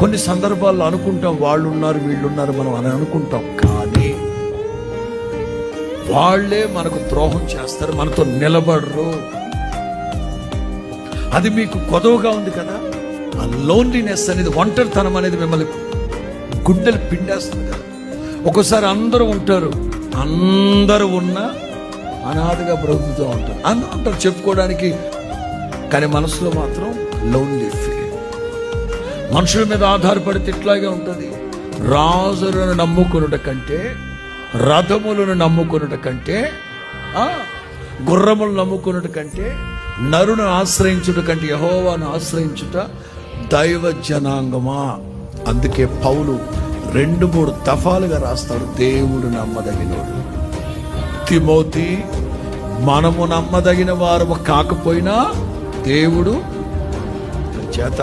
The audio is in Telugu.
కొన్ని సందర్భాల్లో అనుకుంటాం వాళ్ళు ఉన్నారు వీళ్ళు ఉన్నారు మనం అని అనుకుంటాం, కానీ వాళ్ళే మనకు ద్రోహం చేస్తారు, మనతో నిలబడరు. అది మీకు కొదవగా ఉంది కదా. ఆ లోన్లీనెస్ అనేది, ఒంటరితనం అనేది మిమ్మల్ని గుండెలు పిండేస్తుంది కదా. ఒక్కోసారి అందరూ ఉంటారు, అందరూ ఉన్నా అనాథగా బ్రతుకుతూ ఉంటారు, అందరూ ఉంటారు చెప్పుకోవడానికి, కానీ మనసులో మాత్రం లోన్లీ ఫీలింగ్. మనుషుల మీద ఆధారపడితే ఇట్లాగే ఉంటుంది. రాజులను నమ్ముకునుట కంటే, రథములను నమ్ముకునుట కంటే, గుర్రములను నమ్ముకునుట కంటే, నరును ఆశ్రయించుట కంటే యెహోవాను ఆశ్రయించుట దైవ జనాంగమా. అందుకే పౌలు 2-3 దఫాలుగా రాస్తాడు, దేవుడు నమ్మదగినోడు. తిమోతి, మనము నమ్మదగిన వారు కాకపోయినా దేవుడు చేత